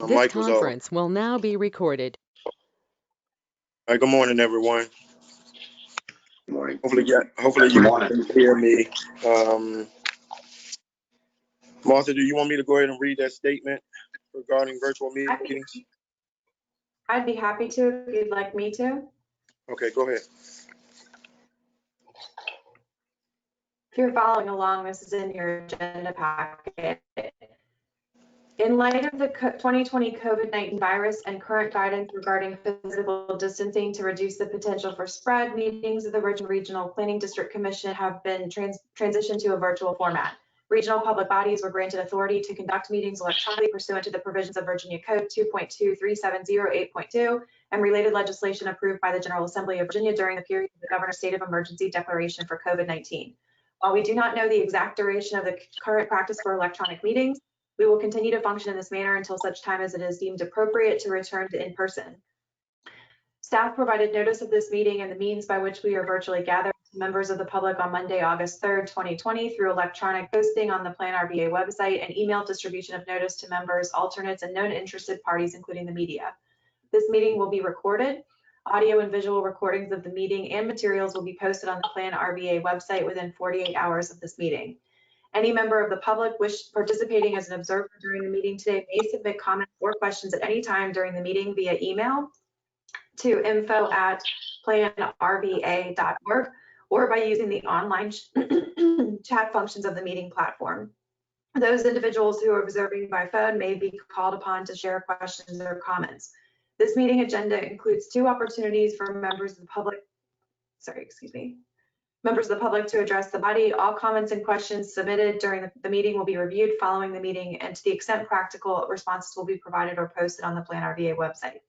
My This mic was off. conference will now be recorded. All right, good morning, everyone. Good morning. Hopefully you can hear me. Martha, do you want me to go ahead and read that statement regarding virtual meetings? I'd be happy to if you'd like me to. Okay, go ahead. If you're following along, this is in your agenda packet. In light of the 2020 COVID-19 virus and current guidance regarding physical distancing to reduce the potential for spread, meetings of the Regional Planning District Commission have been transitioned to a virtual format. Regional public bodies were granted authority to conduct meetings electronically pursuant to the provisions of Virginia Code 2.23708.2 and related legislation approved by the General Assembly of Virginia during the period of the Governor's State of Emergency declaration for COVID-19. While we do not know the exact duration of the current practice for electronic meetings, we will continue to function in this manner until such time as it is deemed appropriate to return to in-person. Staff provided notice of this meeting and the means by which we are virtually gathered to members of the public on Monday, August 3rd, 2020 through electronic posting on the PlanRVA website and email distribution of notice to members, alternates, and known interested parties, including the media. This meeting will be recorded. Audio and visual recordings of the meeting and materials will be posted on the PlanRVA website within 48 hours of this meeting. Any member of the public participating as an observer during the meeting today may submit comments or questions at any time during the meeting via email to info@planrva.org or by using the online chat functions of the meeting platform. Those individuals who are observing by phone may be called upon to share questions or comments. This meeting agenda includes 2 opportunities for members of the public to address the body. All comments and questions submitted during the meeting will be reviewed following the meeting, and to the extent practical, responses will be provided or posted on the PlanRVA website.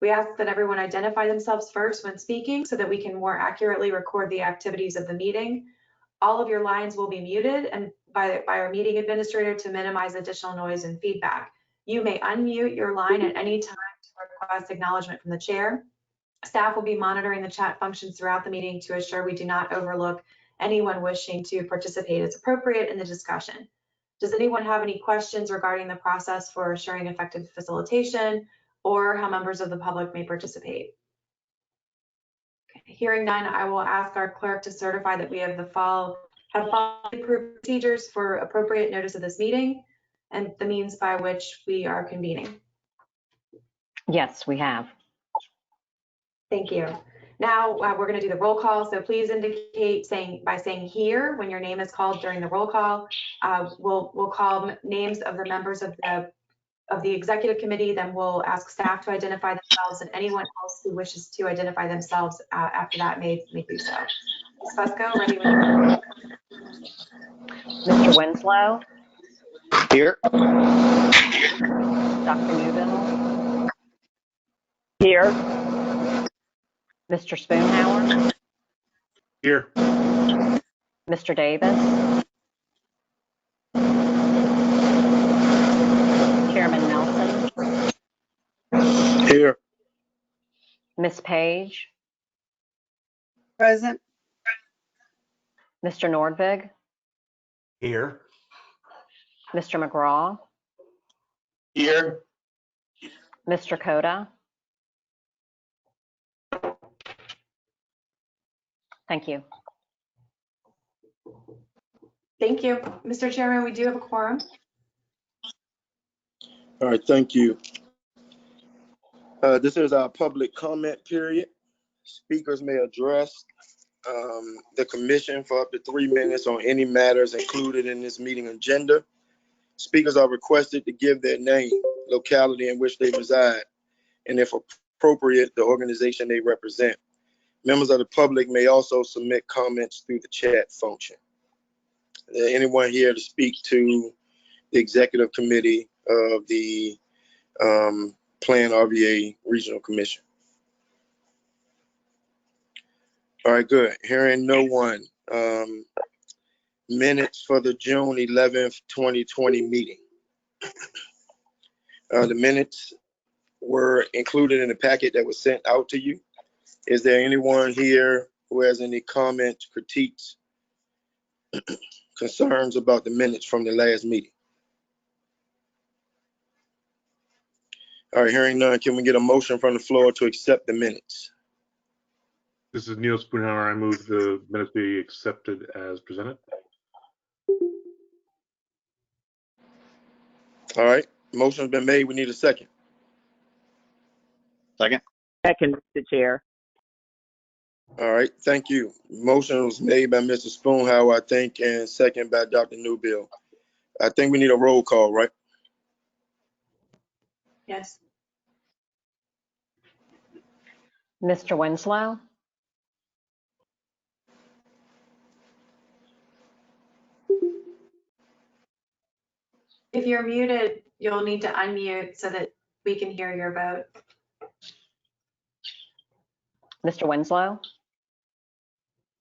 We ask that everyone identify themselves first when speaking so that we can more accurately record the activities of the meeting. All of your lines will be muted and by our meeting administrator to minimize additional noise and feedback. You may unmute your line at any time to request acknowledgement from the chair. Staff will be monitoring the chat functions throughout the meeting to assure we do not overlook anyone wishing to participate as appropriate in the discussion. Does anyone have any questions regarding the process for assuring effective facilitation or how members of the public may participate? Okay. Hearing none, I will ask our clerk to certify that we have followed approved procedures for appropriate notice of this meeting and the means by which we are convening. Yes, we have. Thank you. Now we're going to do the roll call. So please indicate by saying here when your name is called during the roll call. We'll call names of the members of the executive committee. Then we'll ask staff to identify themselves, and anyone else who wishes to identify themselves after that may do so. Ms. Fusco, ready when you are. Mr. Winslow. Here. Dr. Newville. Here. Mr. Spoonhour. Here. Mr. Davis. Chairman Nelson. Here. Ms. Page. Present. Mr. Nordvig. Here. Mr. McGraw. Here. Mr. Cota. Thank you. Thank you. Mr. Chairman, we do have a quorum. All right, thank you. This is our public comment period. Speakers may address the commission for up to 3 minutes on any matters included in this meeting agenda. Speakers are requested to give their name, locality in which they reside, and if appropriate, the organization they represent. Members of the public may also submit comments through the chat function. Is there anyone here to speak to the executive committee of the PlanRVA Regional Commission? All right, good. Hearing no one. Minutes for the June 11th, 2020 meeting. The minutes were included in the packet that was sent out to you. Is there anyone here who has any comments, critiques, concerns about the minutes from the last meeting? All right, hearing none, can we get a motion from the floor to accept the minutes? This is Neil Spoonhour. I move the minutes be accepted as presented. All right, motion's been made. We need a second. Second. Second, Mr. Chair. All right, thank you. Motion was made by Mr. Spoonhour, I think, and second by Dr. Newbill. I think we need a roll call, right? Yes. Mr. Winslow, If you're muted, you'll need to unmute so that we can hear your vote. Mr. Winslow,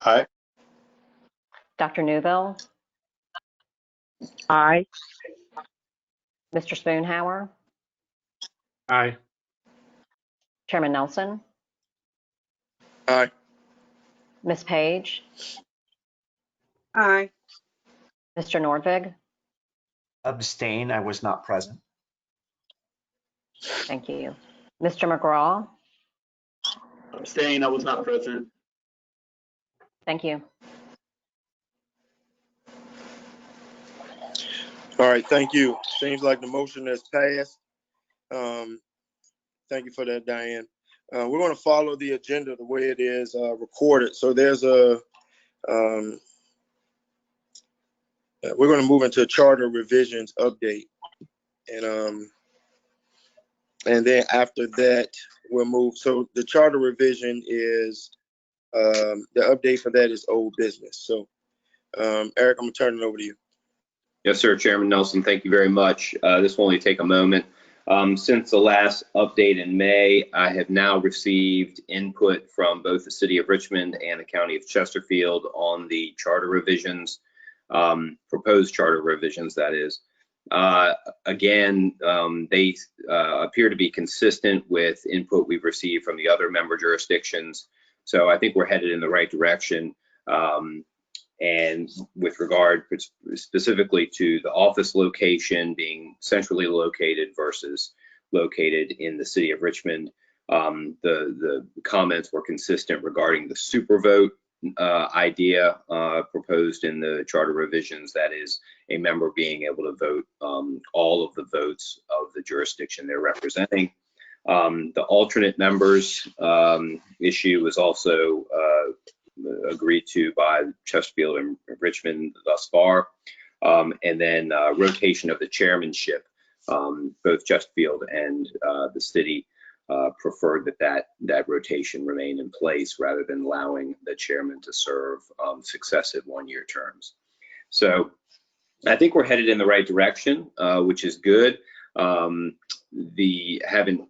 Aye. Dr. Newbill, Aye. Mr. Spoonhour, Aye. Chairman Nelson, Aye. Ms. Page, Aye. Mr. Nordvig. Abstain. I was not present. Thank you. Mr. McGraw. Abstain, I was not present. Thank you. All right, thank you. Seems like the motion has passed. Thank you for that, Diane. We're going to follow the agenda the way it is recorded. So there's a, we're going to move into a charter revisions update. And then after that, we'll move. So the charter revision is, the update for that is old business. So Eric, I'm gonna turn it over to you. Yes, sir, Chairman Nelson, thank you very much. This will only take a moment. Since the last update in May, I have now received input from both the City of Richmond and the County of Chesterfield on the charter revisions, proposed charter revisions, that is. Again, they appear to be consistent with input we've received from the other member jurisdictions. So I think we're headed in the right direction. And with regard specifically to the office location being centrally located versus located in the City of Richmond, the comments were consistent regarding the super vote idea proposed in the charter revisions, that is a member being able to vote all of the votes of the jurisdiction they're representing. The alternate members issue was also agreed to by Chesterfield and Richmond thus far. And then rotation of the chairmanship, both Chesterfield and the city preferred that rotation remain in place rather than allowing the chairman to serve successive one-year terms. So I think we're headed in the right direction, which is good. Haven't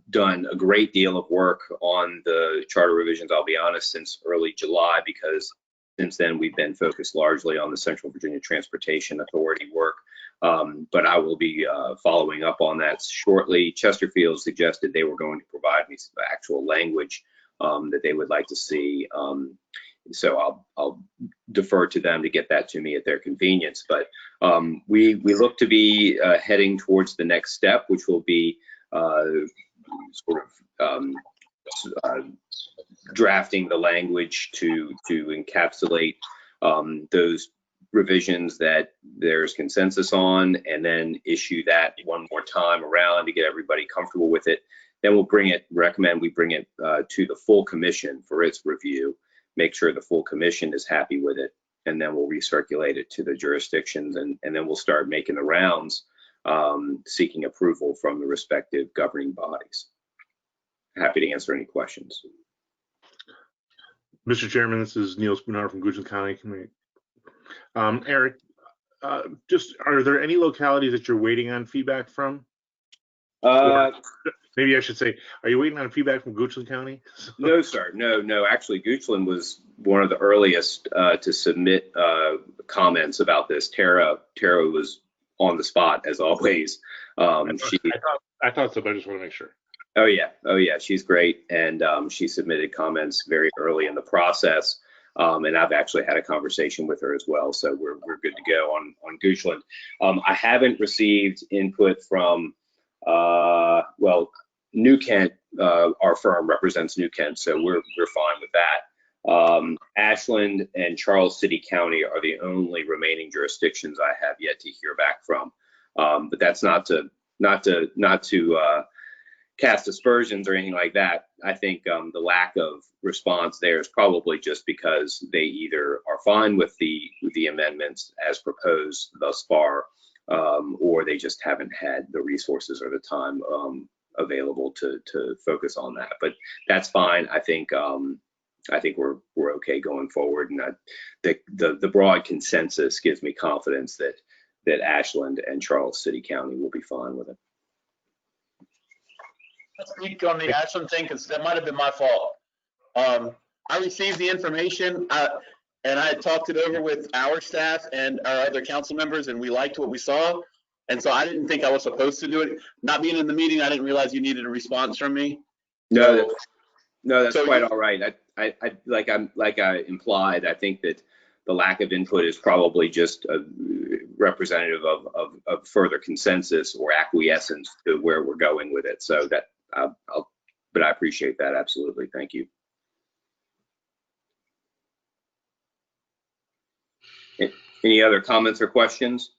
done a great deal of work on the charter revisions, I'll be honest, since early July, because since then we've been focused largely on the Central Virginia Transportation Authority work. But I will be following up on that shortly. Chesterfield suggested they were going to provide me some actual language that they would like to see. So I'll defer to them to get that to me at their convenience. But we look to be heading towards the next step, which will be drafting the language to encapsulate those revisions that there's consensus on, and then issue that one more time around to get everybody comfortable with it. Then we'll recommend we bring it to the full commission for its review, make sure the full commission is happy with it, and then we'll recirculate it to the jurisdictions, and then we'll start making the rounds, seeking approval from the respective governing bodies. Happy to answer any questions. Mr. Chairman, this is Neil Spoonhour from Goochland County. Eric, just are there any localities that you're waiting on feedback from? Maybe I should say, are you waiting on feedback from Goochland County? No, sir. No. Actually, Goochland was one of the earliest to submit comments about this. Tara was on the spot as always. I thought so, but I just want to make sure. Oh yeah, she's great, and she submitted comments very early in the process. And I've actually had a conversation with her as well, so we're good to go on Goochland. I haven't received input from well, New Kent, our firm represents New Kent, so we're fine with that. Ashland and Charles City County are the only remaining jurisdictions I have yet to hear back from. But that's not to cast aspersions or anything like that. I think the lack of response there is probably just because they either are fine with the amendments as proposed thus far, or they just haven't had the resources or the time available to focus on that. But that's fine. I think we're okay going forward, and the broad consensus gives me confidence that Ashland and Charles City County will be fine with it. Let's speak on the Ashland thing, because that might have been my fault. I received the information and I had talked it over with our staff and our other council members, and we liked what we saw. And so I didn't think I was supposed to do it. Not being in the meeting, I didn't realize you needed a response from me. No, that's so quite all right. I like I implied, I think that the lack of input is probably just a representative of further consensus or acquiescence to where we're going with it. So that, but I appreciate that, absolutely. Thank you. Any other comments or questions?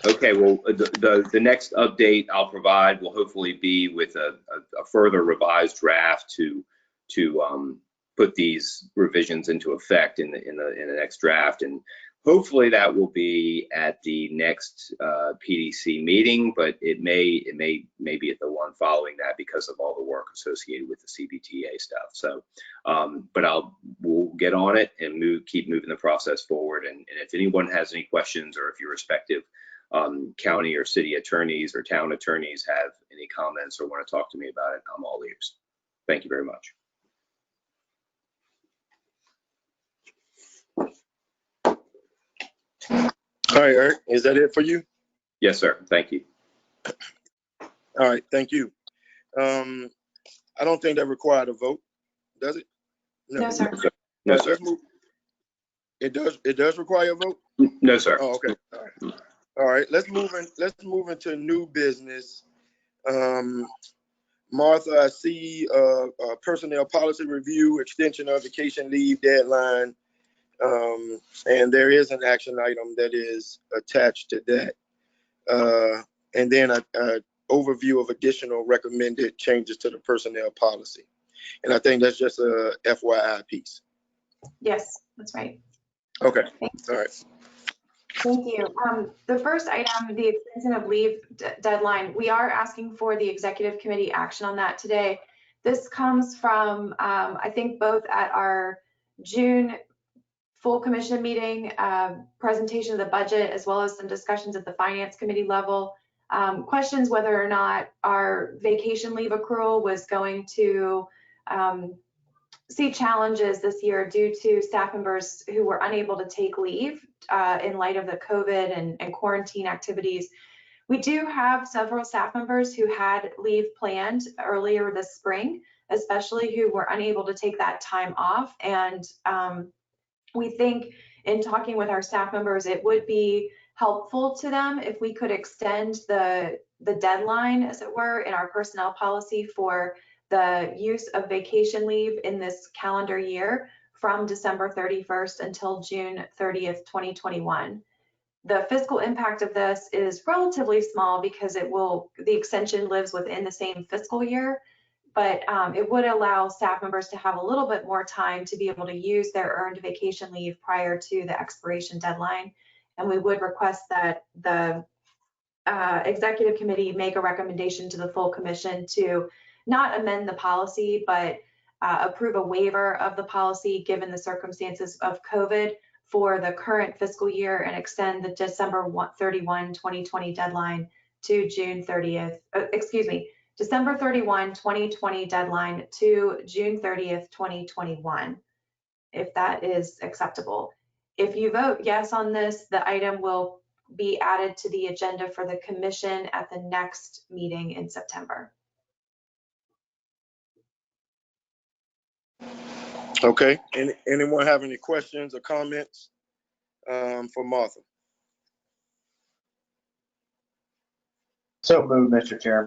Okay, well, the next update I'll provide will hopefully be with a further revised draft to put these revisions into effect in the next draft, and hopefully that will be at the next PDC meeting, but it may be at the one following that because of all the work associated with the CBTA stuff. So, but we'll get on it and keep moving the process forward. And if anyone has any questions, or if your respective county or city attorneys or town attorneys have any comments or want to talk to me about it, I'm all ears. Thank you very much. All right, Eric, is that it for you? Yes, sir. Thank you. All right, thank you. I don't think that required a vote, does it? No, sir. No, sir. It does require a vote? No, sir. Oh, okay. All right. All right. Let's move into new business. Martha, I see a personnel policy review, extension of vacation leave deadline, and there is an action item that is attached to that, and then a overview of additional recommended changes to the personnel policy. And I think that's just a FYI piece. Yes, that's right. Okay. Thanks. All right. Thank you. The first item, the extension of leave deadline, we are asking for the executive committee action on that today. This comes from, I think, both at our June full commission meeting, presentation of the budget, as well as some discussions at the finance committee level. Questions whether or not our vacation leave accrual was going to see challenges this year due to staff members who were unable to take leave in light of the COVID and quarantine activities. We do have several staff members who had leave planned earlier this spring, especially who were unable to take that time off. And we think in talking with our staff members, it would be helpful to them if we could extend the deadline, as it were, in our personnel policy for the use of vacation leave in this calendar year from December 31st until June 30th, 2021. The fiscal impact of this is relatively small because the extension lives within the same fiscal year, but it would allow staff members to have a little bit more time to be able to use their earned vacation leave prior to the expiration deadline. And we would request that the executive committee make a recommendation to the full commission to not amend the policy, but approve a waiver of the policy given the circumstances of COVID for the current fiscal year and extend the December 31, 2020 deadline to June 30th, December 31, 2020 deadline to June 30th, 2021, if that is acceptable. If you vote yes on this, the item will be added to the agenda for the commission at the next meeting in September. Okay. Anyone have any questions or comments for Martha? So moved, Mr. Chairman.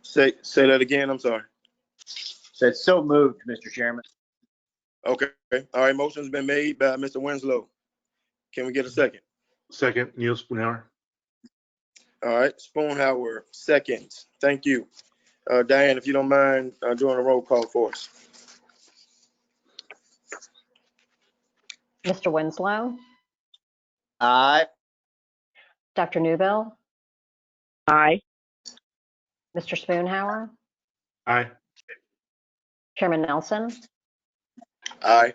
Say that again, I'm sorry. Said so moved, Mr. Chairman. Okay, all right, motion's been made by Mr. Winslow. Can we get a second? Second, Neil Spoonhour. All right, Spoonhour, seconds. Thank you. Diane, if you don't mind doing a roll call for us. Mr. Winslow, Aye. Dr. Newbill, Aye. Mr. Spoonhour, Aye. Chairman Nelson, Aye.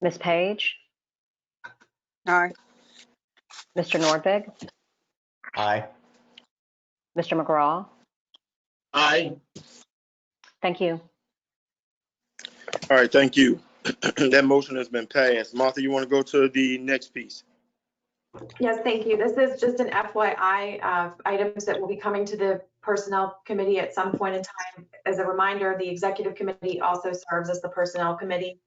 Ms. Page, Aye. Mr. Nordvig, Aye. Mr. McGraw. Aye. Thank you. All right, thank you. That motion has been passed. Martha, you want to go to the next piece? Yes, thank you. This is just an FYI of items that will be coming to the Personnel Committee at some point in time. As a reminder, the Executive Committee also serves as the Personnel Committee.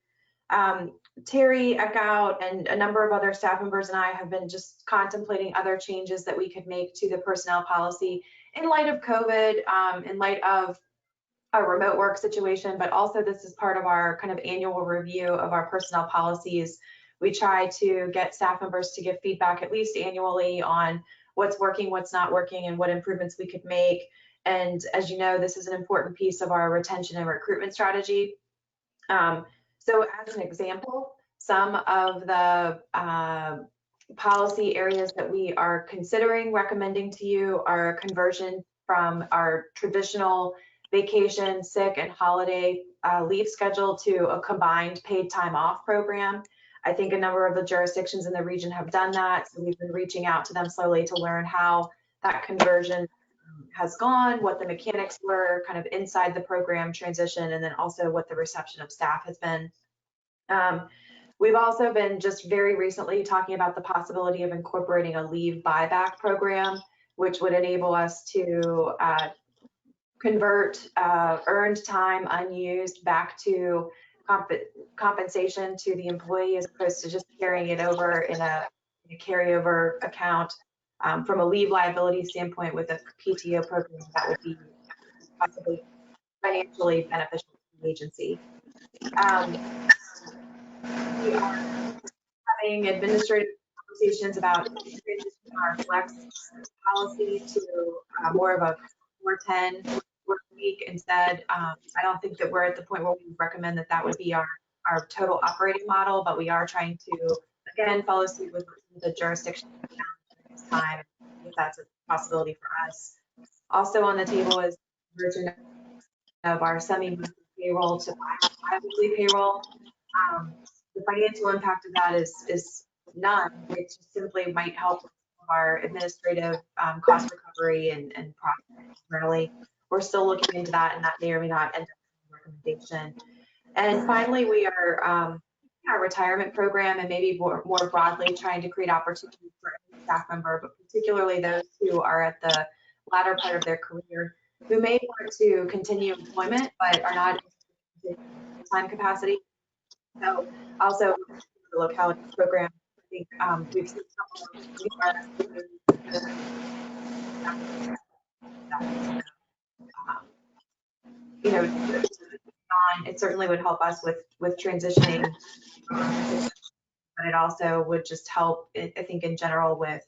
Terry Eckhout and a number of other staff members and I have been just contemplating other changes that we could make to the personnel policy in light of COVID, in light of a remote work situation, but also this is part of our kind of annual review of our personnel policies. We try to get staff members to give feedback at least annually on what's working, what's not working, and what improvements we could make. And as you know, this is an important piece of our retention and recruitment strategy. So as an example, some of the policy areas that we are considering recommending to you are a conversion from our traditional vacation, sick, and holiday leave schedule to a combined paid time off program. I think a number of the jurisdictions in the region have done that. So we've been reaching out to them slowly to learn how that conversion has gone, what the mechanics were kind of inside the program transition, and then also what the reception of staff has been. We've also been just very recently talking about the possibility of incorporating a leave buyback program, which would enable us to convert earned time unused back to compensation to the employee as opposed to just carrying it over in a carryover account. From a leave liability standpoint with a PTO program, that would be possibly financially beneficial to the agency. We are having administrative conversations about transitioning our flex policy to more of a 410 work week instead. I don't think that we're at the point where we recommend that that would be our total operating model, but we are trying to, again, follow suit with the jurisdiction this time, if that's a possibility for us. Also on the table is version of our semi-monthly payroll to bi-weekly payroll. The financial impact of that is none. It just simply might help with our administrative cost recovery and profit internally. We're still looking into that, and that may or may not end up in a recommendation. And finally, we are our retirement program and maybe more broadly trying to create opportunities for any staff member, but particularly those who are at the latter part of their career who may want to continue employment but are not in full-time capacity. So also the locality program, I think we've seen it certainly would help us with transitioning, but it also would just help, I think, in general with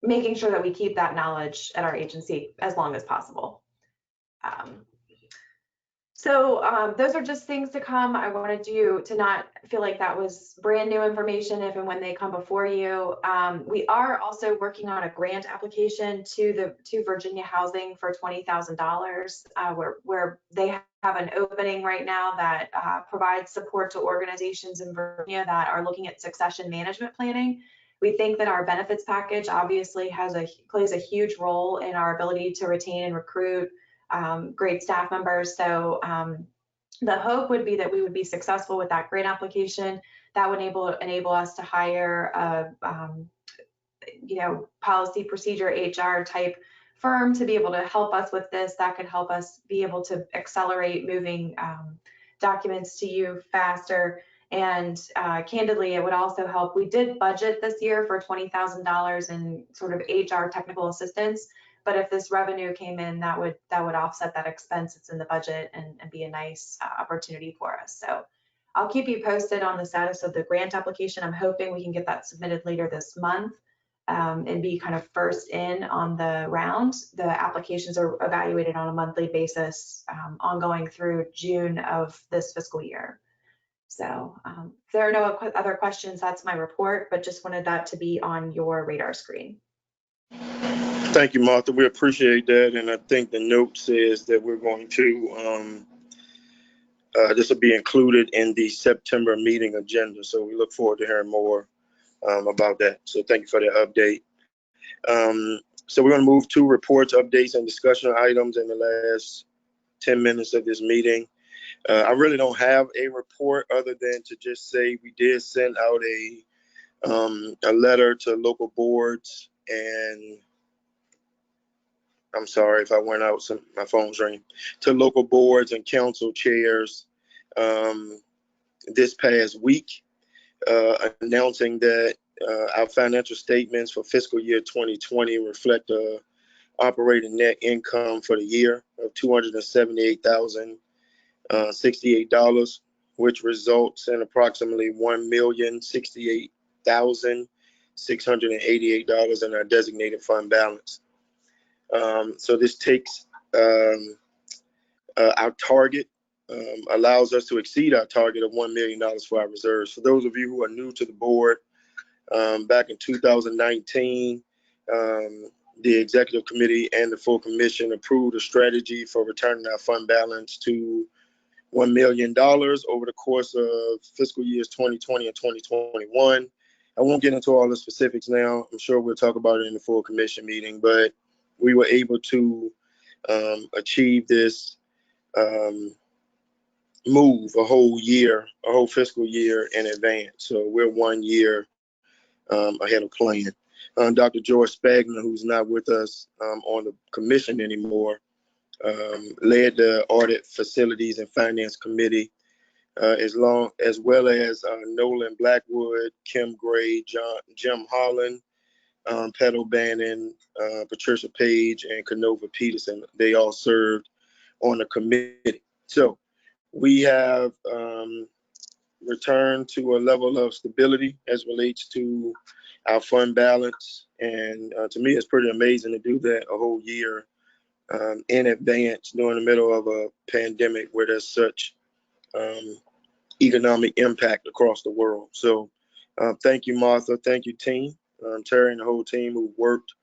making sure that we keep that knowledge at our agency as long as possible. So those are just things to come. I wanted you to not feel like that was brand new information if and when they come before you. We are also working on a grant application to Virginia Housing for $20,000, where they have an opening right now that provides support to organizations in Virginia that are looking at succession management planning. We think that our benefits package obviously plays a huge role in our ability to retain and recruit great staff members. So the hope would be that we would be successful with that grant application. That would enable us to hire a policy procedure HR type firm to be able to help us with this. That could help us be able to accelerate moving documents to you faster. And candidly, it would also help. We did budget this year for $20,000 in sort of HR technical assistance, but if this revenue came in, that would offset that expense that's in the budget and be a nice opportunity for us. So I'll keep you posted on the status of the grant application. I'm hoping we can get that submitted later this month and be kind of first in on the round. The applications are evaluated on a monthly basis, ongoing through June of this fiscal year. So if there are no other questions, that's my report, but just wanted that to be on your radar screen. Thank you, Martha. We appreciate that. And I think the note says that we're going to, this will be included in the September meeting agenda. So we look forward to hearing more about that. So thank you for the update. So we're going to move to reports, updates, and discussion items in the last 10 minutes of this meeting. I really don't have a report other than to just say we did send out a letter to local boards, and I'm sorry if I went out, my phone's ringing, to local boards and council chairs this past week, announcing that our financial statements for fiscal year 2020 reflect a operating net income for the year of $278,068, which results in approximately $1,068,688 in our designated fund balance. So this takes our target, allows us to exceed our target of $1 million for our reserves. For those of you who are new to the board, back in 2019, the executive committee and the full commission approved a strategy for returning our fund balance to $1 million over the course of fiscal years 2020 and 2021. I won't get into all the specifics now. I'm sure we'll talk about it in the full commission meeting, but we were able to achieve this move a whole fiscal year in advance. So we're 1 year ahead of plan. Dr. George Spagna, who's not with us on the commission anymore, led the audit, facilities, and finance committee, as well as Nolan Blackwood, Kim Gray, Jim Holland, Pat O'Bannon, Patricia Page, and Canova Peterson. They all served on the committee. So we have returned to a level of stability as relates to our fund balance. And to me, it's pretty amazing to do that a whole year in advance during the middle of a pandemic where there's such economic impact across the world. So thank you, Martha. Thank you, team. Terry and the whole team who worked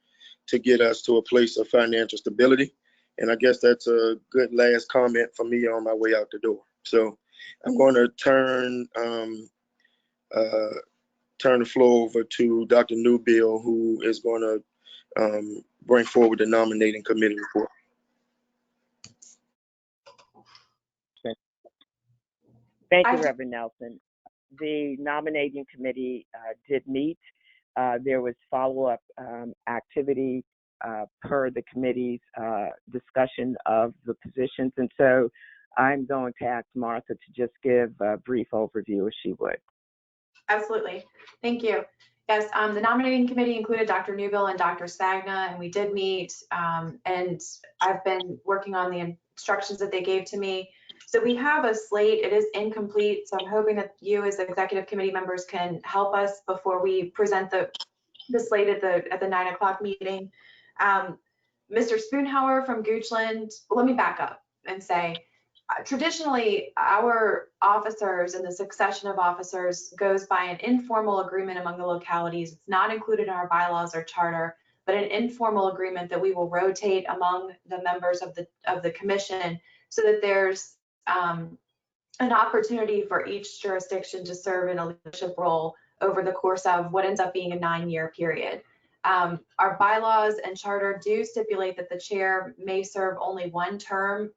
to get us to a place of financial stability. And I guess that's a good last comment for me on my way out the door. So I'm going to turn the floor over to Dr. Newbill, who is going to bring forward the nominating committee report. Thank you, Reverend Nelson. The nominating committee did meet. There was follow-up activity per the committee's discussion of the positions. And so I'm going to ask Martha to just give a brief overview, if she would. Absolutely. Thank you. Yes, the nominating committee included Dr. Newbill and Dr. Spagna, and we did meet, and I've been working on the instructions that they gave to me. So we have a slate. It is incomplete, so I'm hoping that you as executive committee members can help us before we present the slate at the 9 o'clock meeting. Mr. Spoonhauer from Goochland, let me back up and say, traditionally, our officers and the succession of officers goes by an informal agreement among the localities. It's not included in our bylaws or charter, but an informal agreement that we will rotate among the members of the commission so that there's an opportunity for each jurisdiction to serve in a leadership role over the course of what ends up being a 9-year period. Our bylaws and charter do stipulate that the chair may serve only one term,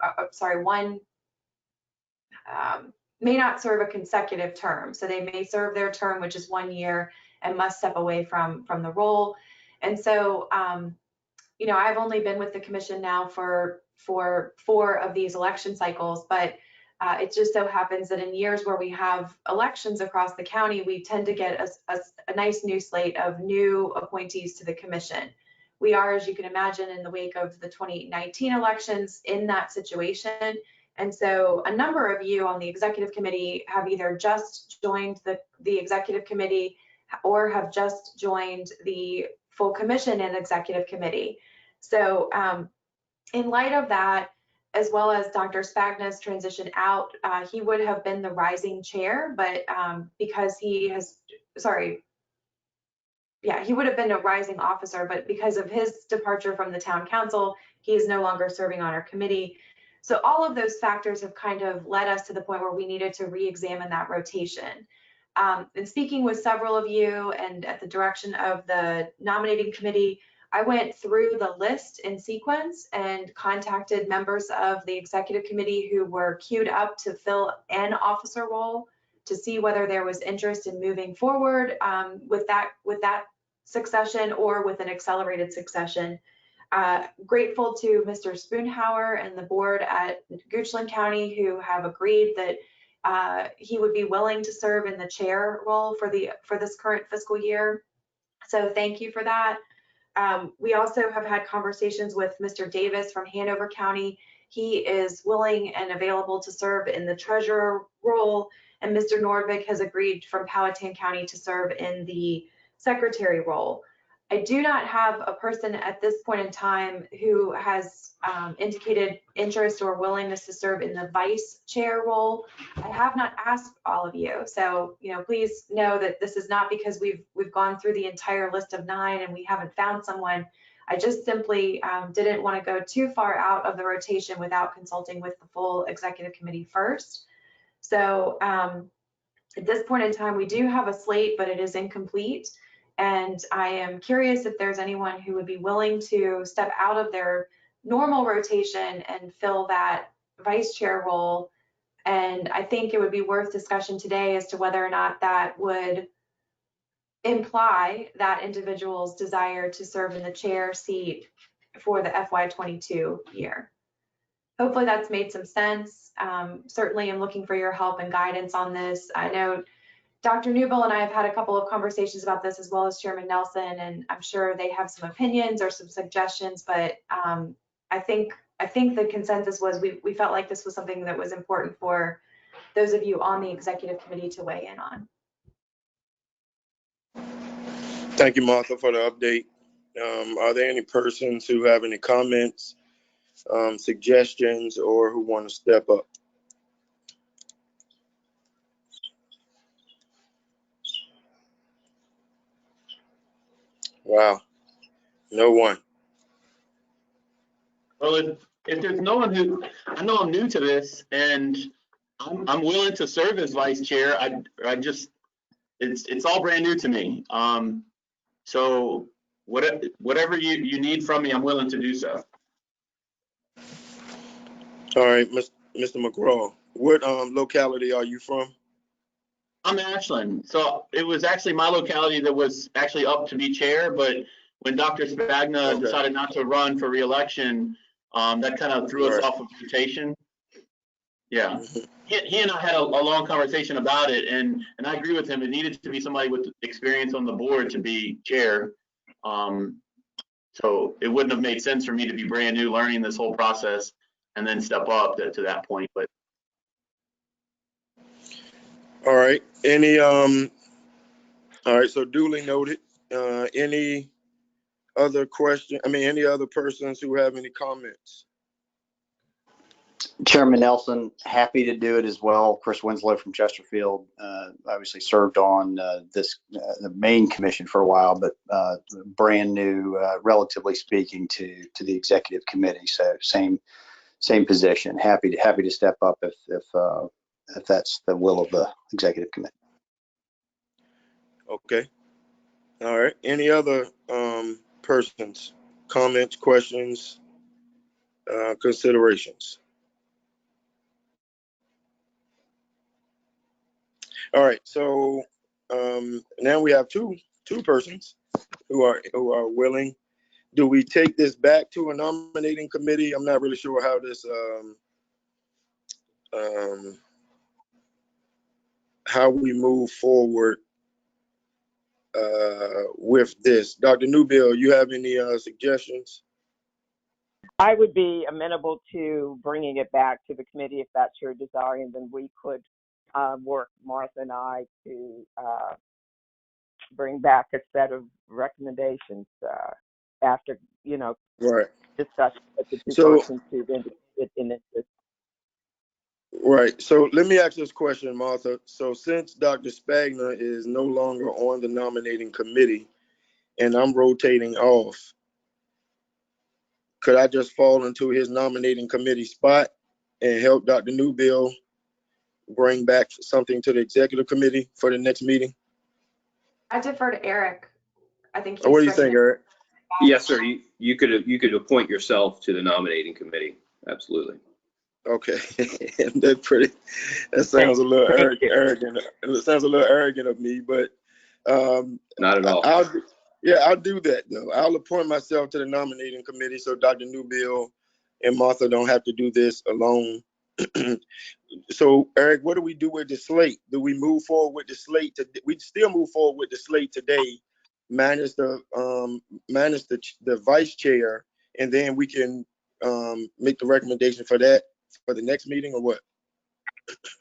may not serve a consecutive term. So they may serve their term, which is 1 year, and must step away from the role. And so, I've only been with the commission now for 4 of these election cycles, but It just so happens that in years where we have elections across the county, we tend to get a nice new slate of new appointees to the commission. We are, as you can imagine, in the wake of the 2019 elections in that situation. And so a number of you on the executive committee have either just joined the executive committee or have just joined the full commission and executive committee. So in light of that, as well as Dr. Spagna's transition out, he would have been the rising chair, but because he has, he would have been a rising officer, but because of his departure from the town council, he is no longer serving on our committee. So all of those factors have kind of led us to the point where we needed to re-examine that rotation. And speaking with several of you and at the direction of the nominating committee, I went through the list in sequence and contacted members of the executive committee who were queued up to fill an officer role to see whether there was interest in moving forward with that succession or with an accelerated succession. Grateful to Mr. Spoonhauer and the board at Goochland County who have agreed that he would be willing to serve in the chair role for this current fiscal year. So thank you for that. We also have had conversations with Mr. Davis from Hanover County. He is willing and available to serve in the treasurer role, and Mr. Nordvig has agreed from Powhatan County to serve in the secretary role. I do not have a person at this point in time who has indicated interest or willingness to serve in the vice chair role. I have not asked all of you, so please know that this is not because we've gone through the entire list of 9 and we haven't found someone. I just simply didn't want to go too far out of the rotation without consulting with the full executive committee first. So at this point in time, we do have a slate, but it is incomplete. And I am curious if there's anyone who would be willing to step out of their normal rotation and fill that vice chair role. And I think it would be worth discussion today as to whether or not that would imply that individual's desire to serve in the chair seat for the FY22 year. Hopefully that's made some sense. Certainly I'm looking for your help and guidance on this. I know Dr. Newbill and I have had a couple of conversations about this, as well as Chairman Nelson, and I'm sure they have some opinions or some suggestions, but I think the consensus was we felt like this was something that was important for those of you on the executive committee to weigh in on. Thank you, Martha, for the update. Are there any persons who have any comments, suggestions, or who want to step up? Wow, no one. Well, if there's no one who, I know I'm new to this and I'm willing to serve as vice chair. I just, it's all brand new to me. So whatever you need from me, I'm willing to do so. All right, Mr. McGraw, what locality are you from? I'm Ashland. So it was actually my locality that was actually up to be chair, but when Dr. Spagna decided not to run for re-election, that kind of threw us off of rotation. Yeah. He and I had a long conversation about it, and I agree with him. It needed to be somebody with experience on the board to be chair. So it wouldn't have made sense for me to be brand new learning this whole process and then step up to that point. But all right. All right, so duly noted. Any other question? Any other persons who have any comments? Chairman Nelson, happy to do it as well. Chris Winslow from Chesterfield, obviously served on the main commission for a while, but brand new, relatively speaking, to the executive committee. So same position. Happy to step up if that's the will of the executive committee. Okay. All right. Any other persons, comments, questions, considerations? All right. So now we have two persons who are willing. Do we take this back to a nominating committee? I'm not really sure how this how we move forward with this. Dr. Newbill, you have any suggestions? I would be amenable to bringing it back to the committee if that's your desire, and then we could work, Martha and I, to bring back a set of recommendations after, Right. discussion with the two So- persons who've indicated in interest. Right. So let me ask this question, Martha. So since Dr. Spagna is no longer on the nominating committee and I'm rotating off, could I just fall into his nominating committee spot and help Dr. Newbill bring back something to the executive committee for the next meeting? I defer to Eric. I think Or what do you think, Eric? Yes, sir. You could appoint yourself to the nominating committee. Absolutely. Okay. That sounds a little Thank you. arrogant. It sounds a little arrogant of me, but Not at all. I'll do that though. I'll appoint myself to the nominating committee so Dr. Newbill and Martha don't have to do this alone. So Eric, what do we do with the slate? Do we move forward with the slate? We still move forward with the slate today, minus the vice chair, and then we can make the recommendation for that for the next meeting, or what?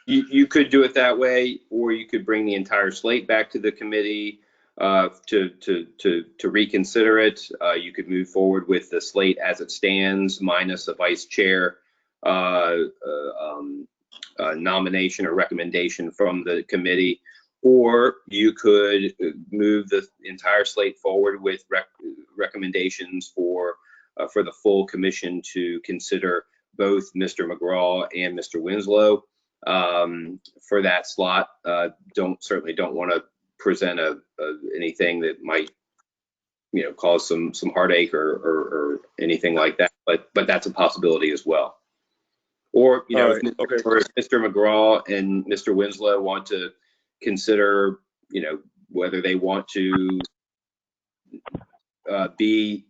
You could do it that way, or you could bring the entire slate back to the committee to reconsider it. You could move forward with the slate as it stands, minus the vice chair nomination or recommendation from the committee, or you could move the entire slate forward with recommendations for the full commission to consider both Mr. McGraw and Mr. Winslow for that slot. Certainly don't want to present anything that might cause some heartache or anything like that, but that's a possibility as well. Or Right, or if Mr. McGraw and Mr. Winslow want to consider whether they want to be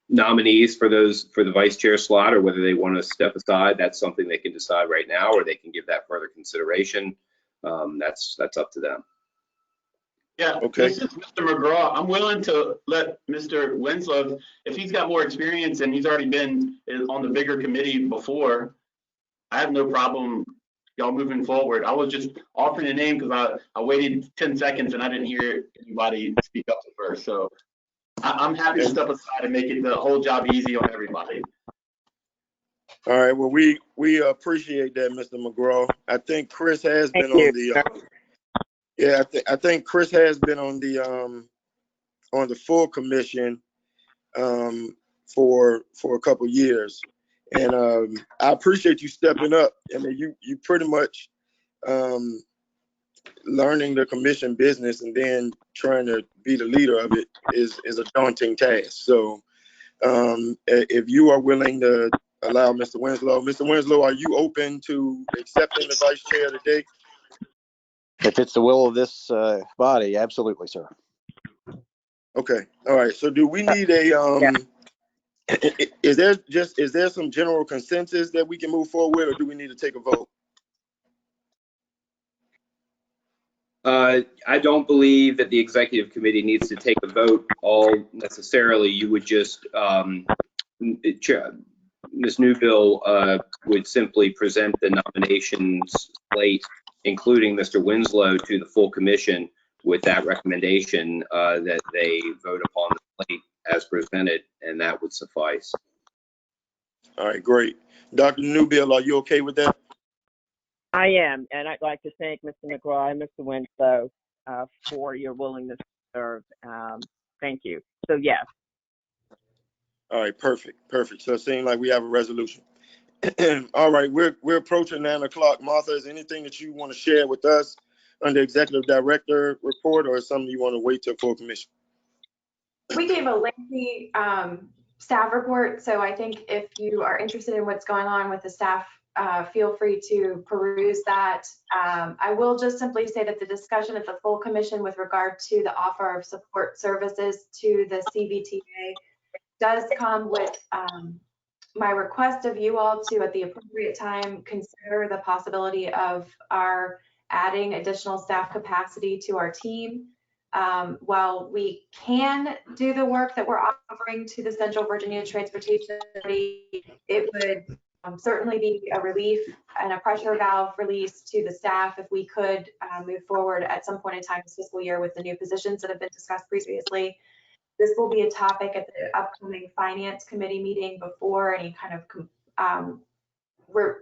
nominees for the vice chair slot, or whether they want to step aside, that's something they can decide right now, or they can give that further consideration. That's up to them. Yeah, Okay. this is Mr. McGraw. I'm willing to let Mr. Winslow, if he's got more experience and he's already been on the bigger committee before, I have no problem y'all moving forward. I was just offering a name because I waited 10 seconds and I didn't hear anybody speak up at first. So I'm happy to step aside and make it the whole job easy on everybody. All right. Well, we appreciate that, Mr. McGraw. I think Chris has been Thank you. on the. I think Chris has been on the full commission for a couple years, and I appreciate you stepping up. I mean, you pretty much learning the commission business and then trying to be the leader of it is a daunting task. So if you are willing to allow Mr. Winslow, are you open to accepting the vice chair today? If it's the will of this body, absolutely, sir. Okay. All right. So do we need a is there some general consensus that we can move forward with, or do we need to take a vote? I don't believe that the executive committee needs to take a vote all necessarily. You would just, Ms. Newbill would simply present the nominations slate, including Mr. Winslow, to the full commission with that recommendation that they vote upon the slate as presented, and that would suffice. All right, great. Dr. Newbill, are you okay with that? I am, and I'd like to thank Mr. McGraw and Mr. Winslow for your willingness to serve. Thank you. So yes. All right, perfect. So it seems like we have a resolution. All right, we're approaching 9 o'clock. Martha, is there anything that you want to share with us on the executive director report, or is something you want to wait till full commission? We gave a lengthy staff report, so I think if you are interested in what's going on with the staff, feel free to peruse that. I will just simply say that the discussion at the full commission with regard to the offer of support services to the CVTA does come with my request of you all to, at the appropriate time, consider the possibility of our adding additional staff capacity to our team. While we can do the work that we're offering to the Central Virginia Transportation Authority, it would certainly be a relief and a pressure valve release to the staff if we could move forward at some point in time this fiscal year with the new positions that have been discussed previously. This will be a topic at the upcoming Finance Committee meeting before any kind of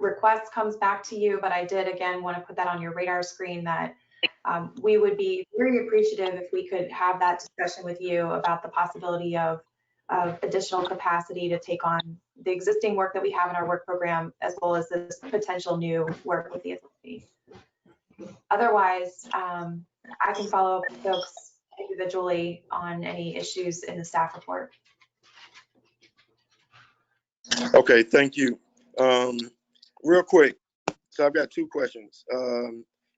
request comes back to you, but I did again want to put that on your radar screen that we would be very appreciative if we could have that discussion with you about the possibility of additional capacity to take on the existing work that we have in our work program, as well as this potential new work with the authority. Otherwise, I can follow up with folks individually on any issues in the staff report. Okay, thank you. Real quick, so I've got two questions.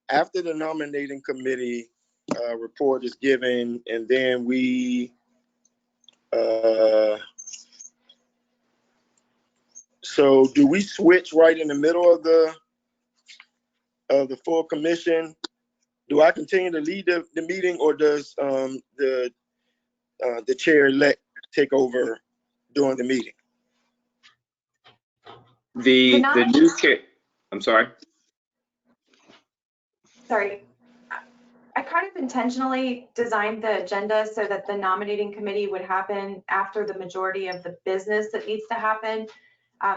After the nominating committee report is given, and then we, so do we switch right in the middle of the full commission? Do I continue to lead the meeting, or does the chair-elect take over during the meeting? The new chair, I'm sorry. Sorry. I kind of intentionally designed the agenda so that the nominating committee would happen after the majority of the business that needs to happen.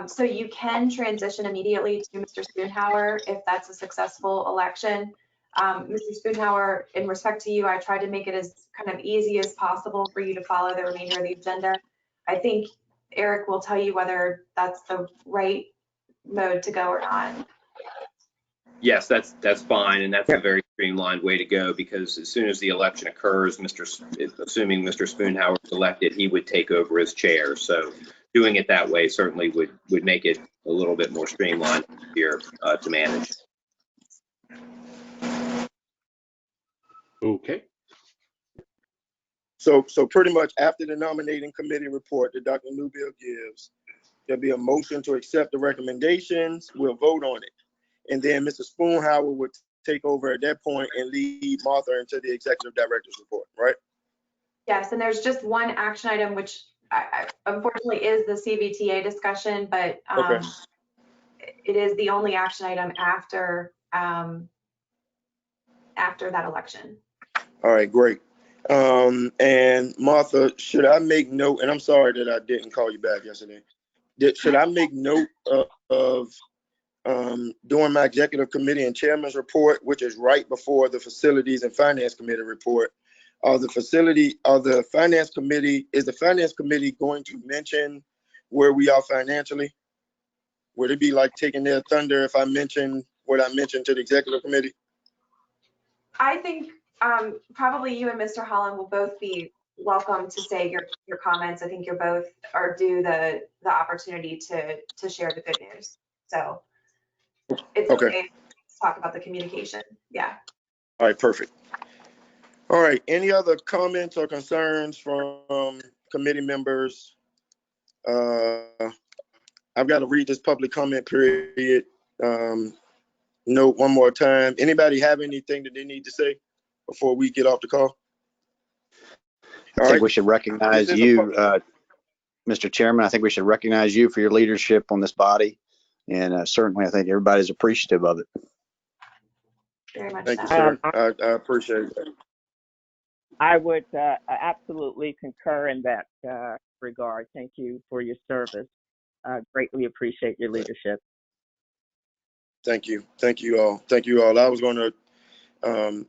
So you can transition immediately to Mr. Spoonhour if that's a successful election. Mr. Spoonhour, in respect to you, I tried to make it as kind of easy as possible for you to follow the remainder of the agenda. I think Eric will tell you whether that's the right mode to go or not. Yes, that's fine, and that's a very streamlined way to go, because as soon as the election occurs, assuming Mr. Spoonhour is elected, he would take over as chair. So doing it that way certainly would make it a little bit more streamlined here to manage. Okay. So pretty much after the nominating committee report that Dr. Newbill gives, there'll be a motion to accept the recommendations. We'll vote on it. And then Mr. Spoonhour would take over at that point and lead Martha into the executive director's report, right? Yes, and there's just one action item, which unfortunately is the CVTA discussion, but Okay. it is the only action item after that election. All right, great. And Martha, should I make note, and I'm sorry that I didn't call you back yesterday, should I make note of doing my executive committee and chairman's report, which is right before the facilities and finance committee report? Is the finance committee going to mention where we are financially? Would it be like taking their thunder if I mention what I mentioned to the executive committee? I think probably you and Mr. Holland will both be welcome to say your comments. I think you're both are due the opportunity to share the good news. So it's okay to talk about the communication. Yeah. All right, perfect. All right, any other comments or concerns from committee members? I've got to read this public comment period note one more time. Anybody have anything that they need to say before we get off the call? I think we should recognize you, Mr. Chairman. I think we should recognize you for your leadership on this body. And certainly, I think everybody's appreciative of it. Very much. Thank you, sir. I appreciate that. I would absolutely concur in that regard. Thank you for your service. Greatly appreciate your leadership. Thank you. Thank you all. Thank you all. I was going to,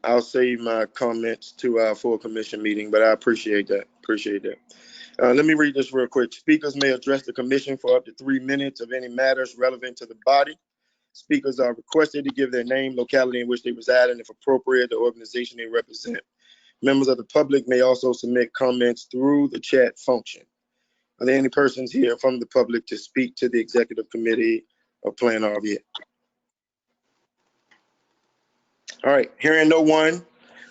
I'll save my comments to our full commission meeting, but I appreciate that. Appreciate that. Let me read this real quick. Speakers may address the commission for up to 3 minutes of any matters relevant to the body. Speakers are requested to give their name, locality in which they reside, and if appropriate, the organization they represent. Members of the public may also submit comments through the chat function. Are there any persons here from the public to speak to the executive committee of PlanRVA? All right, hearing no one,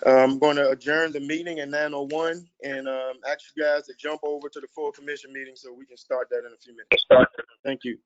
I'm going to adjourn the meeting at 9:01 and ask you guys to jump over to the full commission meeting so we can start that in a few minutes. Thank you.